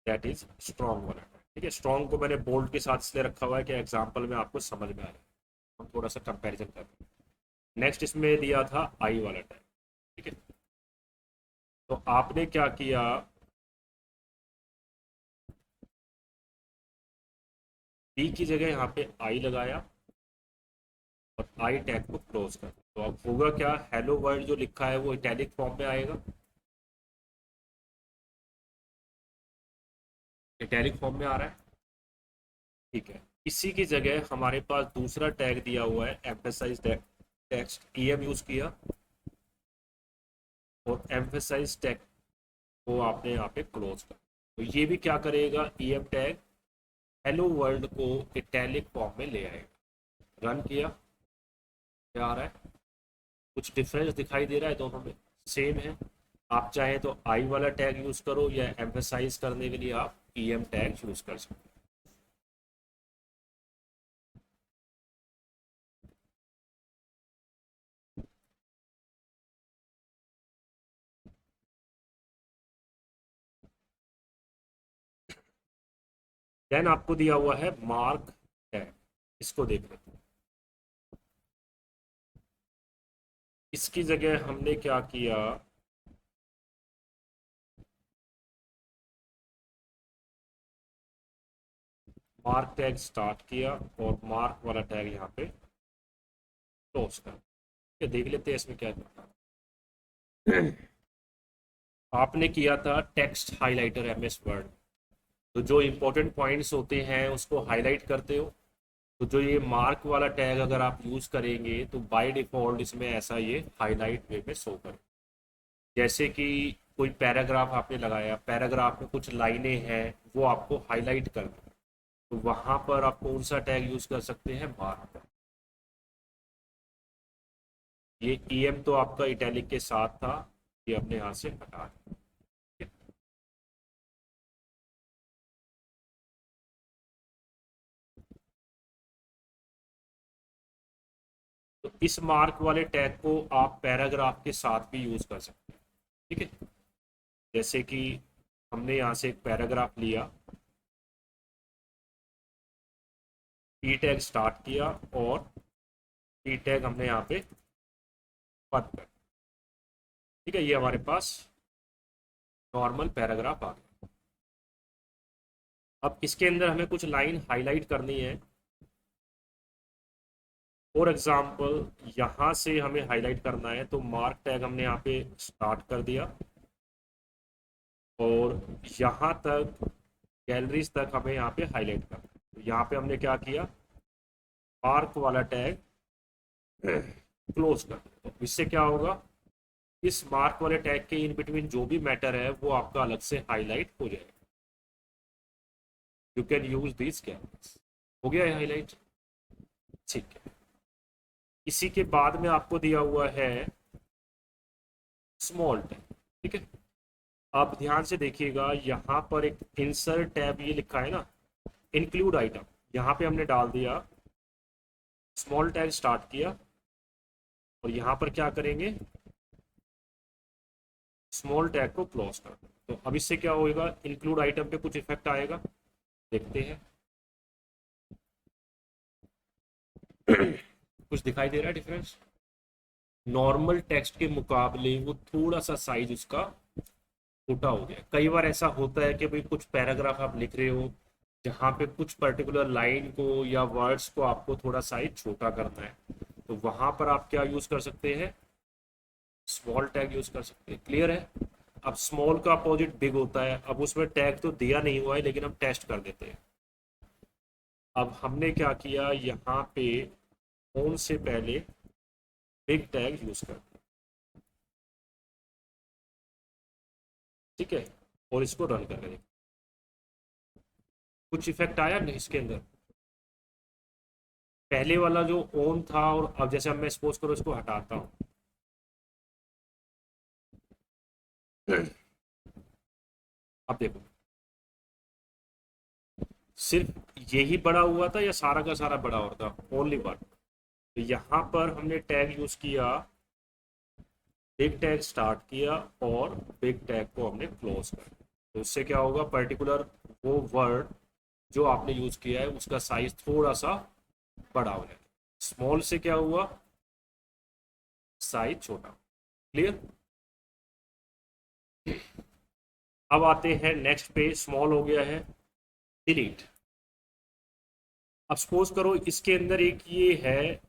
दैट इज स्ट्रॉन्ग वाला टैग। ठीक है, स्ट्रॉन्ग को मैंने बोल्ड के साथ इसलिए रखा हुआ है कि एग्जाम्पल में आपको समझ में आ रहा है, हम थोड़ा सा कंपैरिजन कर रहे हैं। नेक्स्ट इसमें दिया था आई वाला टैग। ठीक है, तो आपने क्या किया, बी की जगह यहाँ पे आई लगाया और आई टैग को क्लोज कर दिया। तो अब होगा क्या, हेलो वर्ल्ड जो लिखा है वो इटैलिक फॉर्म में आएगा, इटैलिक फॉर्म में आ रहा है। ठीक है, इसी की जगह हमारे पास दूसरा टैग दिया हुआ है एम्फेसाइज टेक्स्ट, ईएम यूज किया और एम्फेसाइज टेक्स्ट को आपने यहाँ पे क्लोज कर। तो ये भी क्या करेगा, ईएम टैग हेलो वर्ल्ड को इटैलिक फॉर्म में ले आएगा। रन किया, क्या आ रहा है? कुछ डिफरेंस दिखाई दे रहा है? दोनों में सेम है। आप चाहें तो आई वाला टैग यूज करो या एम्फेसाइज करने के लिए आप ईएम टैग यूज कर सकते हैं। देन आपको दिया हुआ है मार्क टैग, इसको देख लेते हैं। इसकी जगह हमने क्या किया, मार्क टैग स्टार्ट किया और मार्क वाला टैग यहाँ पे क्लोज कर। ये देख लेते हैं इसमें क्या करना है। आपने किया था टेक्स्ट हाइलाइटर एमएस वर्ड। तो जो इंपॉर्टेंट पॉइंट्स होते हैं उसको हाईलाइट करते हो। तो जो ये मार्क वाला टैग अगर आप यूज करेंगे तो बाय डिफॉल्ट इसमें ऐसा ये हाईलाइट वे में शो कर। जैसे कि कोई पैराग्राफ आपने लगाया, पैराग्राफ में कुछ लाइनें हैं, वो आपको हाईलाइट कर दो, तो वहां पर आप कौन सा टैग यूज कर सकते हैं, मार्क। ये ईएम तो आपका इटैलिक के साथ था, ये अपने यहाँ से हटा दिया। तो इस मार्क वाले टैग को आप पैराग्राफ के साथ भी यूज कर सकते हैं। ठीक है, जैसे कि हमने यहाँ से एक पैराग्राफ लिया, ई टैग स्टार्ट किया और ई टैग हमने यहाँ पे बंद कर। ठीक है, ये हमारे पास नॉर्मल पैराग्राफ आ गया। अब इसके अंदर हमें कुछ लाइन हाईलाइट करनी है। फॉर एग्जाम्पल यहाँ से हमें हाईलाइट करना है, तो मार्क टैग हमने यहाँ पे स्टार्ट कर दिया और यहाँ तक गैलरीज तक हमें यहाँ पे हाईलाइट करना है। तो यहाँ पे हमने क्या किया, मार्क वाला टैग क्लोज कर दिया। तो इससे क्या होगा, इस मार्क वाले टैग के इन बिटवीन जो भी मैटर है वो आपका अलग से हाईलाइट हो जाएगा। You can use this canvas. हो गया है हाईलाइट। ठीक है, इसी के बाद में आपको दिया हुआ है स्मॉल टैग। ठीक है, आप ध्यान से देखिएगा, यहाँ पर एक इंसर्ट टैब ये लिखा है ना, इंक्लूड आइटम, यहाँ पे हमने डाल दिया, स्मॉल टैग स्टार्ट किया और यहाँ पर क्या करेंगे, स्मॉल टैग को क्लोज कर दो। तो अब इससे क्या होएगा, इंक्लूड आइटम पे कुछ इफेक्ट आएगा, देखते हैं। कुछ दिखाई दे रहा है डिफरेंस? नॉर्मल टेक्स्ट के मुकाबले वो थोड़ा सा साइज उसका छोटा हो गया। कई बार ऐसा होता है कि भाई कुछ पैराग्राफ आप लिख रहे हो जहाँ पे कुछ पर्टिकुलर लाइन को या वर्ड्स को आपको थोड़ा साइज छोटा करना है, तो वहां पर आप क्या यूज कर सकते हैं, स्मॉल टैग यूज कर सकते हैं। क्लियर है? अब स्मॉल का अपोजिट बिग होता है। अब उसमें टैग तो दिया नहीं हुआ है लेकिन हम टेस्ट कर देते हैं। अब हमने क्या किया, यहाँ पे फोन से पहले बिग टैग यूज कर दिया, ठीक है, और इसको रन कर दें। कुछ इफेक्ट आया नहीं इसके अंदर? पहले वाला जो ऑन था, और अब जैसे अब मैं सपोज करो इसको हटाता हूँ, अब देखो सिर्फ यही बड़ा हुआ था या सारा का सारा बड़ा हो था? Only one. तो यहाँ पर हमने टैग यूज किया, बिग टैग स्टार्ट किया और बिग टैग को हमने क्लोज कर दिया। तो इससे क्या होगा, पर्टिकुलर वो वर्ड जो आपने यूज किया है उसका साइज थोड़ा सा बड़ा हो जाएगा। स्मॉल से क्या हुआ, साइज छोटा। क्लियर? अब आते हैं नेक्स्ट पे, स्मॉल हो गया है, डिलीट। अब सपोज करो इसके अंदर एक ये है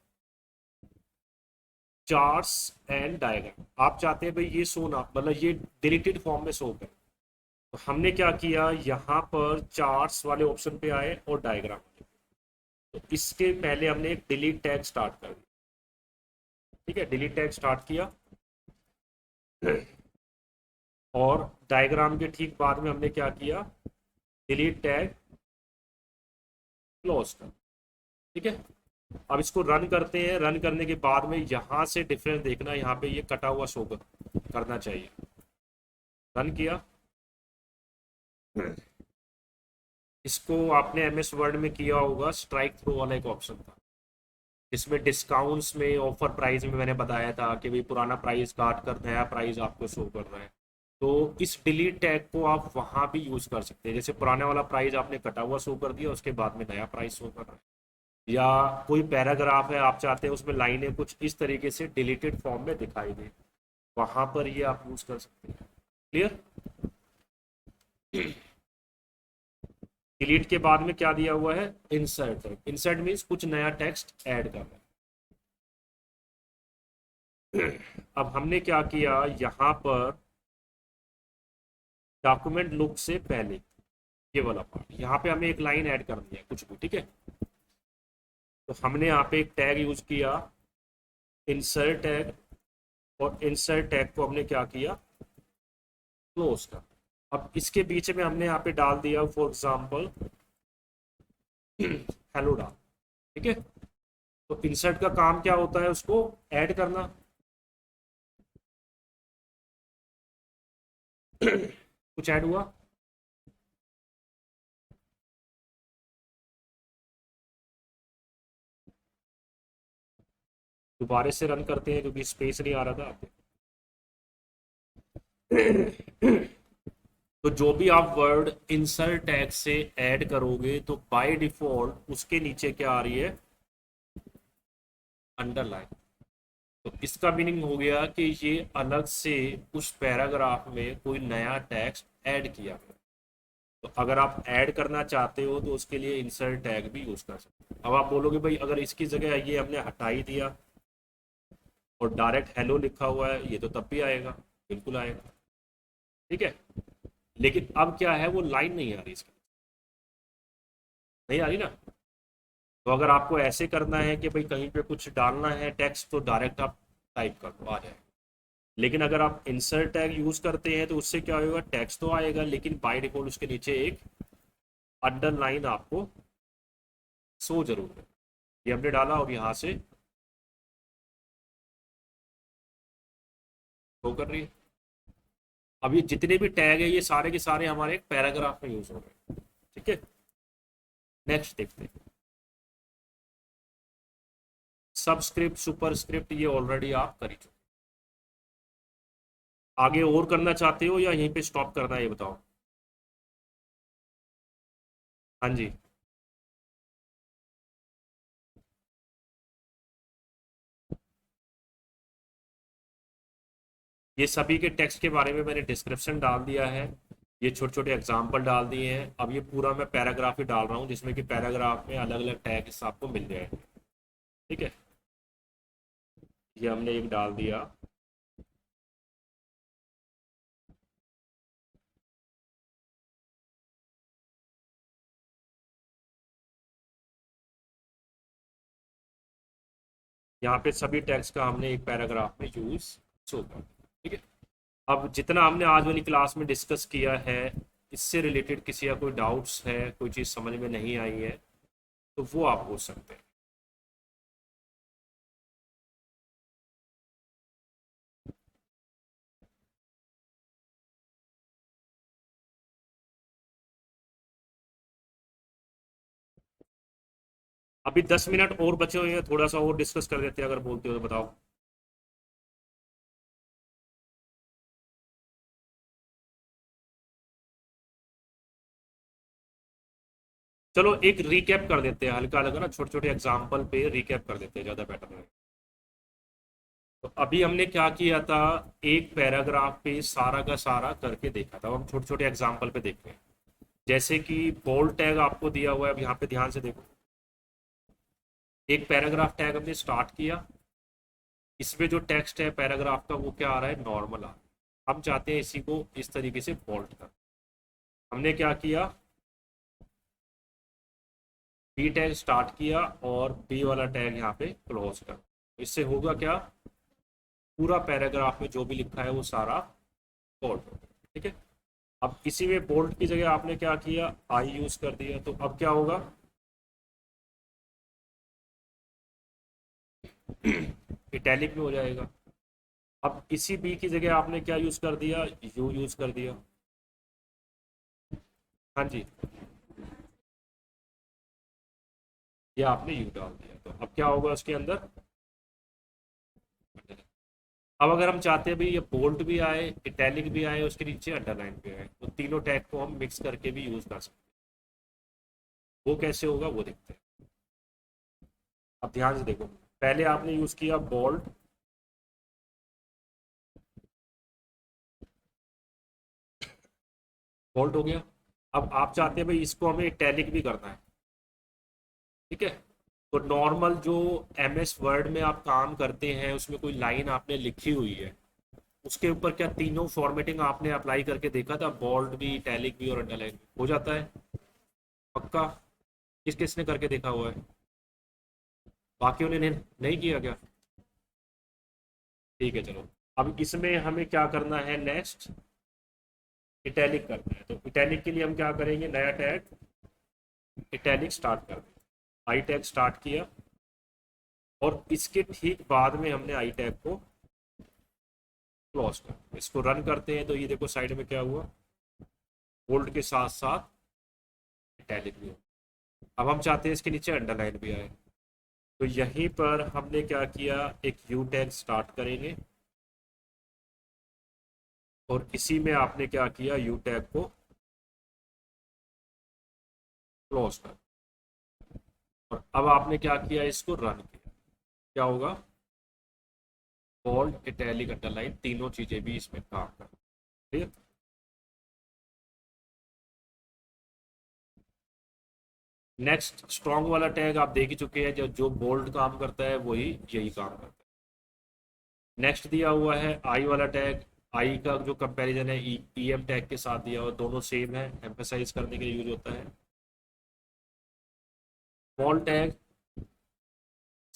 चार्ट्स एंड डायग्राम, आप चाहते हैं भाई ये शो ना, मतलब ये डिलीटेड फॉर्म में शो करे। तो हमने क्या किया, यहाँ पर चार्ट्स वाले ऑप्शन पे आए और डायग्राम, तो इसके पहले हमने एक डिलीट टैग स्टार्ट कर दिया। ठीक है, डिलीट टैग स्टार्ट किया और डायग्राम के ठीक बाद में हमने क्या किया, डिलीट टैग क्लोज कर। ठीक है, अब इसको रन करते हैं। रन करने के बाद में यहाँ से डिफरेंस देखना, यहाँ पे ये कटा हुआ शो करना चाहिए। रन किया, इसको आपने एमएस वर्ड में किया होगा, स्ट्राइक थ्रू वाला एक ऑप्शन था इसमें डिस्काउंट्स में, ऑफर प्राइस में मैंने बताया था कि भाई पुराना प्राइस काट कर नया प्राइस आपको शो कर रहा है। तो इस डिलीट टैग को आप वहां भी यूज कर सकते हैं। जैसे पुराने वाला प्राइस आपने कटा हुआ शो कर दिया, उसके बाद में नया प्राइस शो कर रहा है, या कोई पैराग्राफ है आप चाहते हैं उसमें लाइनें कुछ इस तरीके से डिलीटेड फॉर्म में दिखाई दे, वहां पर ये आप यूज कर सकते हैं। क्लियर? डिलीट के बाद में क्या दिया हुआ है, इंसर्ट है। इंसर्ट मीन्स कुछ नया टेक्स्ट ऐड करना है। अब हमने क्या किया, यहां पर डॉक्यूमेंट लुक से पहले ये वाला पार्ट, यहाँ पे हमें एक लाइन ऐड करनी है कुछ भी, ठीक है। तो हमने यहाँ पे एक टैग यूज किया, इंसर्ट टैग, और इंसर्ट टैग को हमने क्या किया, क्लोज का। अब इसके बीच में हमने यहाँ पे डाल दिया फॉर एग्जाम्पल हेलो डाल। ठीक है, तो इंसर्ट का काम क्या होता है, उसको ऐड करना। कुछ ऐड हुआ? दोबारा से रन करते हैं क्योंकि स्पेस नहीं आ रहा था। तो जो भी आप वर्ड इंसर्ट टैग से ऐड करोगे तो बाय डिफॉल्ट उसके नीचे क्या आ रही है, अंडरलाइन। तो इसका मीनिंग हो गया कि ये अलग से उस पैराग्राफ में कोई नया टेक्स्ट ऐड किया गया। तो अगर आप ऐड करना चाहते हो तो उसके लिए इंसर्ट टैग भी यूज कर सकते हो। अब आप बोलोगे भाई अगर इसकी जगह ये हमने हटा ही दिया और डायरेक्ट हेलो लिखा हुआ है, ये तो तब भी आएगा, बिल्कुल आएगा। ठीक है, लेकिन अब क्या है, वो लाइन नहीं आ रही, इसकी नहीं आ रही ना। तो अगर आपको ऐसे करना है कि भाई कहीं पे कुछ डालना है टेक्स्ट, तो डायरेक्ट आप टाइप कर दो, आ जाएगा। लेकिन अगर आप इंसर्ट टैग यूज करते हैं तो उससे क्या होगा, टेक्स्ट तो आएगा लेकिन बाय डिफॉल्ट उसके नीचे एक अंडरलाइन आपको सो जरूर है। ये हमने डाला और यहाँ से शो कर रही है। अब ये जितने भी टैग है ये सारे के सारे हमारे एक पैराग्राफ में यूज हो रहे हैं। ठीक है, नेक्स्ट देखते हैं। सबस्क्रिप्ट सुपरस्क्रिप्ट ये ऑलरेडी आप कर ही चुके। आगे और करना चाहते हो या यहीं पे स्टॉप करना है, ये बताओ। हाँ जी। ये सभी के टेक्स्ट के बारे में मैंने डिस्क्रिप्शन डाल दिया है, ये छोटे छोटे एग्जाम्पल डाल दिए हैं। अब ये पूरा मैं पैराग्राफ ही डाल रहा हूँ जिसमें कि पैराग्राफ में अलग अलग टैग्स आपको मिल जाएंगे। ठीक है, ये हमने एक डाल दिया। यहाँ पे सभी टैग्स का हमने एक पैराग्राफ में यूज होगा। ठीक है, अब जितना हमने आज वाली क्लास में डिस्कस किया है, इससे रिलेटेड किसी का कोई डाउट्स है, कोई चीज़ समझ में नहीं आई है, तो वो आप पूछ सकते हैं। अभी 10 मिनट और बचे हुए हैं, थोड़ा सा और डिस्कस कर देते हैं, अगर बोलते हो तो बताओ। चलो एक रिकैप कर देते हैं, हल्का हल्का ना, छोटे छोटे एग्जाम्पल पे रिकैप कर देते हैं, ज़्यादा बेटर है। तो अभी हमने क्या किया था, एक पैराग्राफ पे सारा का सारा करके देखा था। अब हम छोटे छोटे एग्जाम्पल पे देख रहे हैं। जैसे कि बोल्ड टैग आपको दिया हुआ है, अब यहाँ पे ध्यान से देखो। एक पैराग्राफ टैग हमने स्टार्ट किया, इसमें जो टेक्स्ट है पैराग्राफ का वो क्या आ रहा है, नॉर्मल आ रहा है। हम चाहते हैं इसी को इस तरीके से बोल्ड कर। हमने क्या किया, बी टैग स्टार्ट किया और बी वाला टैग यहाँ पे क्लोज कर। इससे होगा क्या, पूरा पैराग्राफ में जो भी लिखा है वो सारा बोल्ड हो गया। ठीक है, अब इसी में बोल्ड की जगह आपने क्या किया, आई यूज कर दिया, तो अब क्या होगा, इटैलिक में हो जाएगा। अब इसी बी की जगह आपने क्या यूज कर दिया, यू यूज कर दिया। हाँ जी, ये आपने यू डाल दिया, तो अब क्या होगा उसके अंदर। अब अगर हम चाहते हैं भाई ये बोल्ड भी आए, इटैलिक भी आए, उसके नीचे अंडरलाइन भी आए, तो तीनों टैग को हम मिक्स करके भी यूज कर सकते हैं। वो कैसे होगा वो देखते हैं। अब ध्यान से देखो, पहले आपने यूज किया बोल्ड, बोल्ड हो गया। अब आप चाहते हैं भाई इसको हमें इटैलिक भी करना है। ठीक है, तो नॉर्मल जो एम एस वर्ड में आप काम करते हैं, उसमें कोई लाइन आपने लिखी हुई है, उसके ऊपर क्या तीनों फॉर्मेटिंग आपने अप्लाई करके देखा था, बोल्ड भी, इटैलिक भी और अंडरलाइन भी हो जाता है पक्का। किस किसने करके देखा हुआ है, बाकियों ने नहीं किया क्या। ठीक है चलो, अब इसमें हमें क्या करना है, नेक्स्ट इटैलिक करना है। तो इटैलिक के लिए हम क्या करेंगे, नया टैग इटैलिक स्टार्ट कर दें। आई टैग स्टार्ट किया और इसके ठीक बाद में हमने आई टैग को क्लोज कर, इसको रन करते हैं, तो ये देखो साइड में क्या हुआ, बोल्ड के साथ साथ इटैलिक भी हो। अब हम चाहते हैं इसके नीचे अंडरलाइन भी आए, तो यहीं पर हमने क्या किया, एक यू टैग स्टार्ट करेंगे और इसी में आपने क्या किया, यू टैग को क्लोज कर। और अब आपने क्या किया, इसको रन किया, क्या होगा, बोल्ड, इटैलिक, अंडरलाइन तीनों चीजें भी इसमें काम कर। ठीक है, नेक्स्ट स्ट्रॉन्ग वाला टैग आप देख ही चुके हैं, जो जो बोल्ड काम करता है वही यही काम करता है। नेक्स्ट दिया हुआ है आई वाला टैग। आई का जो कंपैरिजन है ई एम टैग के साथ दिया हुआ, दोनों सेम है, एम्फेसाइज करने के लिए यूज होता है। स्मॉल टैग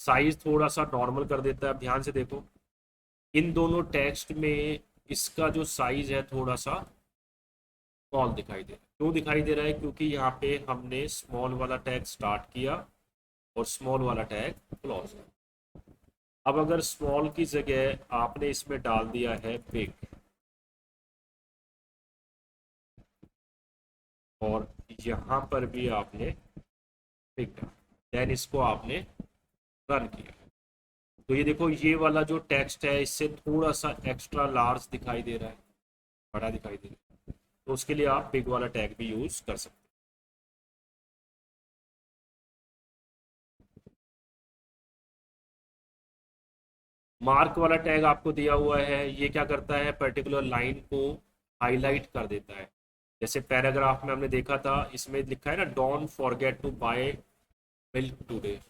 साइज थोड़ा सा नॉर्मल कर देता है। अब ध्यान से देखो, इन दोनों टेक्स्ट में इसका जो साइज है थोड़ा सा स्मॉल दिखाई दे रहा है। क्यों दिखाई दे रहा है, क्योंकि यहाँ पे हमने स्मॉल वाला टैग स्टार्ट किया और स्मॉल वाला टैग क्लोज। अब अगर स्मॉल की जगह आपने इसमें डाल दिया है बिग और यहाँ पर भी आपने बिग डाल, देन इसको आपने रन किया, तो ये देखो, ये वाला जो टेक्स्ट है इससे थोड़ा सा एक्स्ट्रा लार्ज दिखाई दे रहा है, बड़ा दिखाई दे रहा है, तो उसके लिए आप बिग वाला टैग भी यूज कर सकते हैं। मार्क वाला टैग आपको दिया हुआ है, ये क्या करता है, पर्टिकुलर लाइन को हाईलाइट कर देता है। जैसे पैराग्राफ में हमने देखा था, इसमें लिखा है ना, don't forget to buy milk today.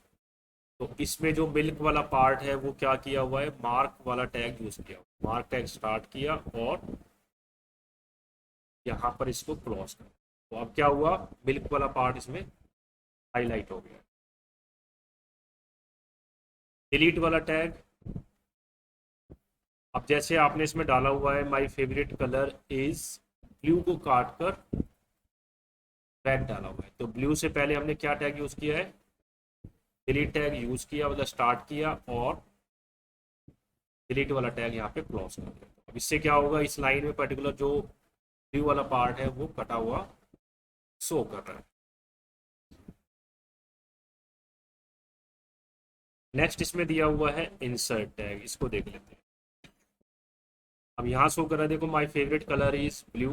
तो इसमें जो मिल्क वाला पार्ट है वो क्या किया हुआ है, मार्क वाला टैग यूज किया, मार्क टैग स्टार्ट किया और यहाँ पर इसको क्लोज कर। तो अब क्या हुआ, मिल्क वाला पार्ट इसमें हाईलाइट हो गया। डिलीट वाला टैग, अब जैसे आपने इसमें डाला हुआ है my favourite colour is blue को काट कर रेड डाला हुआ है, तो ब्लू से पहले हमने क्या टैग यूज किया है, डिलीट टैग यूज किया, मतलब स्टार्ट किया और डिलीट वाला टैग यहाँ पे क्लोज कर दिया। अब इससे क्या होगा, इस लाइन में पर्टिकुलर जो ब्लू वाला पार्ट है वो कटा हुआ शो कर रहा है। नेक्स्ट इसमें दिया हुआ है इंसर्ट टैग, इसको देख लेते हैं। अब यहाँ शो कर रहा है, देखो my favourite colour is blue,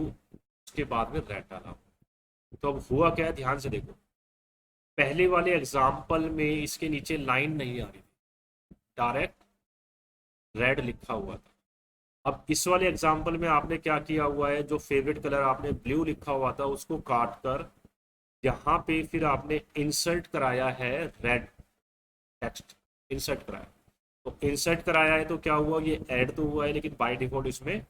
उसके बाद में रेड डाला। तो अब हुआ क्या है, ध्यान से देखो, पहले वाले एग्जाम्पल में इसके नीचे लाइन नहीं आ रही थी, डायरेक्ट रेड लिखा हुआ था। अब इस वाले एग्जाम्पल में आपने क्या किया हुआ है, जो फेवरेट कलर आपने ब्लू लिखा हुआ था उसको काट कर यहाँ पे फिर आपने इंसर्ट कराया है रेड टेक्स्ट, इंसर्ट कराया। तो इंसर्ट कराया है तो क्या हुआ, ये ऐड तो हुआ है लेकिन बाय डिफॉल्ट इसमें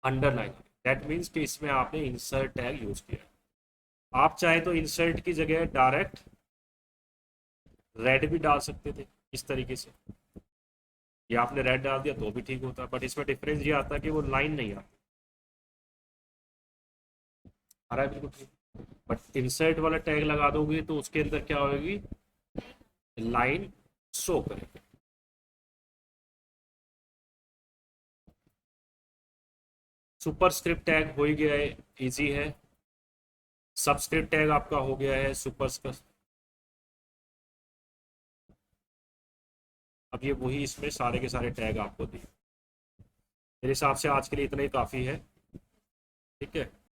अंडरलाइन, दैट मीन्स कि इसमें आपने इंसर्ट टैग यूज किया है। आप चाहे तो इंसर्ट की जगह डायरेक्ट रेड भी डाल सकते थे इस तरीके से, या आपने रेड डाल दिया तो भी ठीक होता, बट इसमें डिफरेंस ये आता है कि वो लाइन नहीं आती। आ रहा है बिल्कुल ठीक। बट इंसर्ट वाला टैग लगा दोगे तो उसके अंदर क्या होगी, लाइन शो करेगी। सुपरस्क्रिप्ट टैग हो ही गया है, इजी है। सबस्क्रिप्ट टैग आपका हो गया है सुपरस्क्रिप्ट। अब ये वही इसमें सारे के सारे टैग आपको दिए। मेरे हिसाब से आज के लिए इतना ही काफ़ी है, ठीक है।